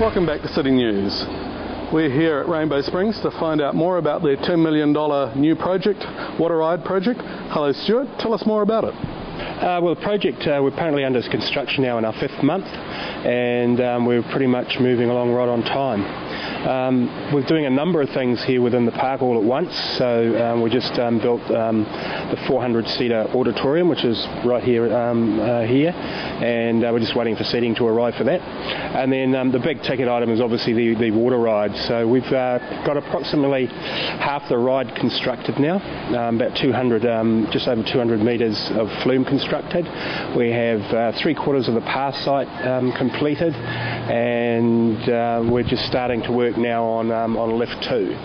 Welcome back to City News. We're here at Rainbow Springs to find out more about their $10 million new project, Water Ride project. Hello Stuart, tell us more about it. Well, the project, we're currently under construction now in our 5th month, and we're pretty much moving along right on time. We're doing a number of things here within the park all at once. So we just built the 400-seater auditorium, which is right here, and we're just waiting for seating to arrive for that. And then the big ticket item is obviously the water ride. So we've got approximately half the ride constructed now, about 200, just over 200 metres of flume constructed. We have 3/4 of the path site completed, and we're just starting to work now on lift 2.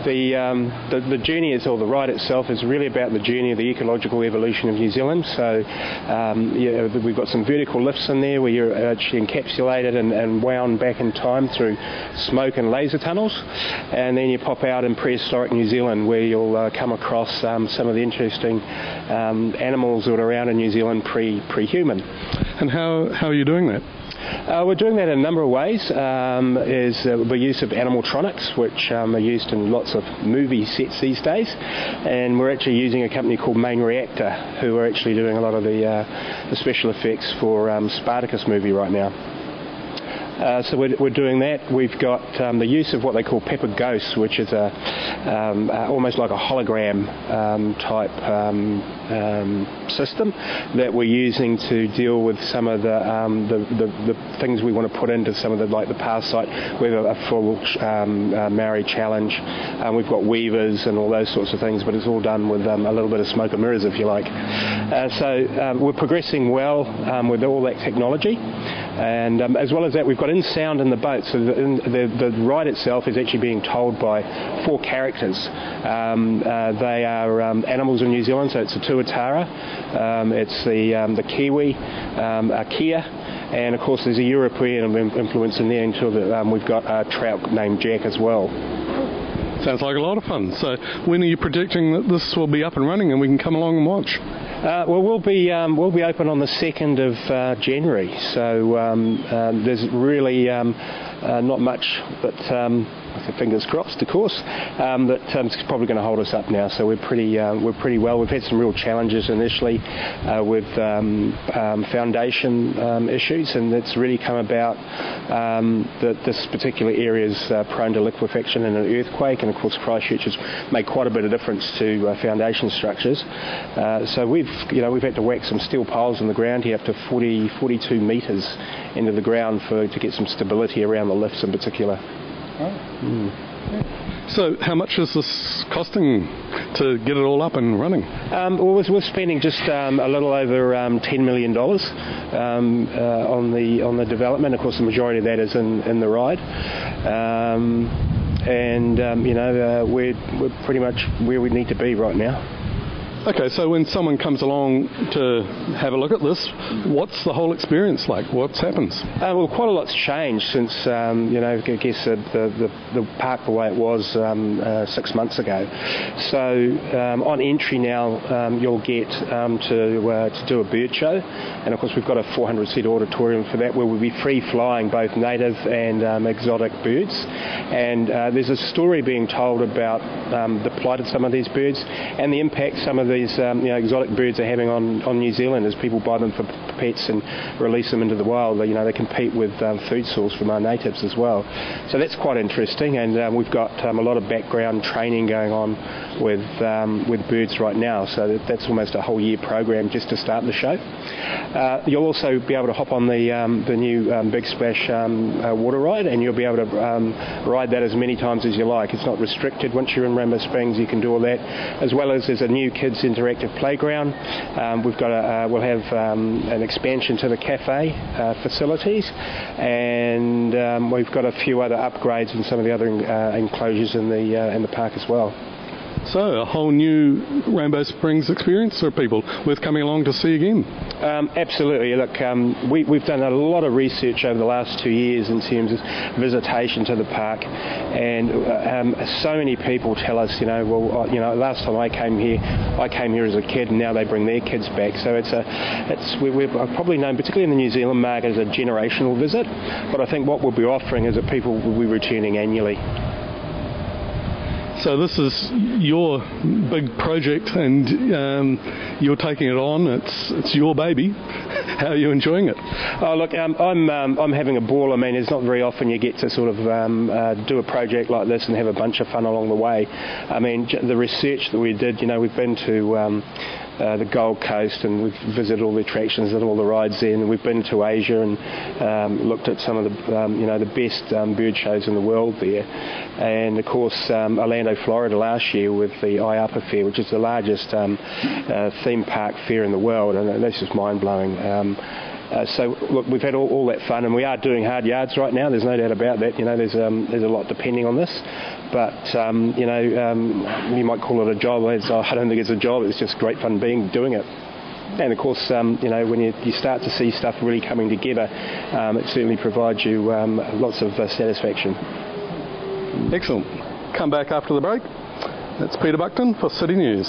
The journey is, or the ride itself, is really about the journey of the ecological evolution of New Zealand. So we've got some vertical lifts in there where you're actually encapsulated and wound back in time through smoke and laser tunnels, and then you pop out in prehistoric New Zealand where you'll come across some of the interesting animals that were around in New Zealand pre-human. And how are you doing that? We're doing that in a number of ways. Is the use of animatronics, which are used in lots of movie sets these days, and we're actually using a company called Main Reactor, who are actually doing a lot of the special effects for Spartacus movie right now. So we're doing that. We've got the use of what they call Pepper Ghosts, which is almost like a hologram type system that we're using to deal with some of the things we want to put into some of the path site. We have a full Maori challenge. We've got weavers and all those sorts of things, but it's all done with a little bit of smoke and mirrors, if you like. So we're progressing well with all that technology. And as well as that, we've got in sound in the boat. So the ride itself is actually being told by 4 characters. They are animals in New Zealand, so it's a tuatara, it's the kiwi, a kia, and of course there's a European influence in there until we've got a trout named Jack as well. Sounds like a lot of fun. So when are you predicting that this will be up and running and we can come along and watch? Well, we'll be open on the 2nd of January, so there's really not much, but fingers crossed, of course, that's probably going to hold us up now. So we're pretty well. We've had some real challenges initially with foundation issues, and it's really come about that this particular area is prone to liquefaction and an earthquake, and of course Christchurch has made quite a bit of difference to foundation structures. So we've had to whack some steel piles in the ground here up to 42 metres into the ground to get some stability around the lifts in particular. So how much is this costing to get it all up and running? Well, we're spending just a little over $10 million on the development. Of course, the majority of that is in the ride. We're pretty much where we need to be right now. Okay, so when someone comes along to have a look at this, what's the whole experience like? What happens? Well, quite a lot's changed since, I guess the park the way it was 6 months ago. So on entry now, you'll get to do a bird show, and of course we've got a 400-seat auditorium for that, where we'll be free-flying both native and exotic birds. And there's a story being told about the plight of some of these birds and the impact some of these exotic birds are having on New Zealand as people buy them for pets and release them into the wild. They compete with food source from our natives as well. So that's quite interesting, and we've got a lot of background training going on with birds right now. So that's almost a whole year program just to start the show. You'll also be able to hop on the new Big Splash water ride, and you'll be able to ride that as many times as you like. It's not restricted. Once you're in Rainbow Springs, you can do all that, as well as there's a new kids interactive playground. We'll have an expansion to the cafe facilities, and we've got a few other upgrades in some of the other enclosures in the park as well. So, a whole new Rainbow Springs experience for people worth coming along to see again. Absolutely. Look, we've done a lot of research over the last 2 years in terms of visitation to the park, and so many people tell us, last time I came here as a kid, and now they bring their kids back. So we're probably known, particularly in the New Zealand market, as a generational visit. But I think what we'll be offering is that people will be returning annually. So this is your big project, and you're taking it on. It's your baby. How are you enjoying it? Oh, look, I'm having a ball. I mean, it's not very often you get to sort of do a project like this and have a bunch of fun along the way. I mean, the research that we did, we've been to the Gold Coast, and we've visited all the attractions and all the rides there, and we've been to Asia and looked at some of the best bird shows in the world there, and of course Orlando, Florida last year with the IAPA Fair, which is the largest theme park fair in the world, and that's just mind-blowing. So look, we've had all that fun, and we are doing hard yards right now. There's no doubt about that. There's a lot depending on this, but you might call it a job. I don't think it's a job. It's just great fun doing it. And of course, when you start to see stuff really coming together, it certainly provides you lots of satisfaction. Excellent. Come back after the break. That's Peter Buckton for City News.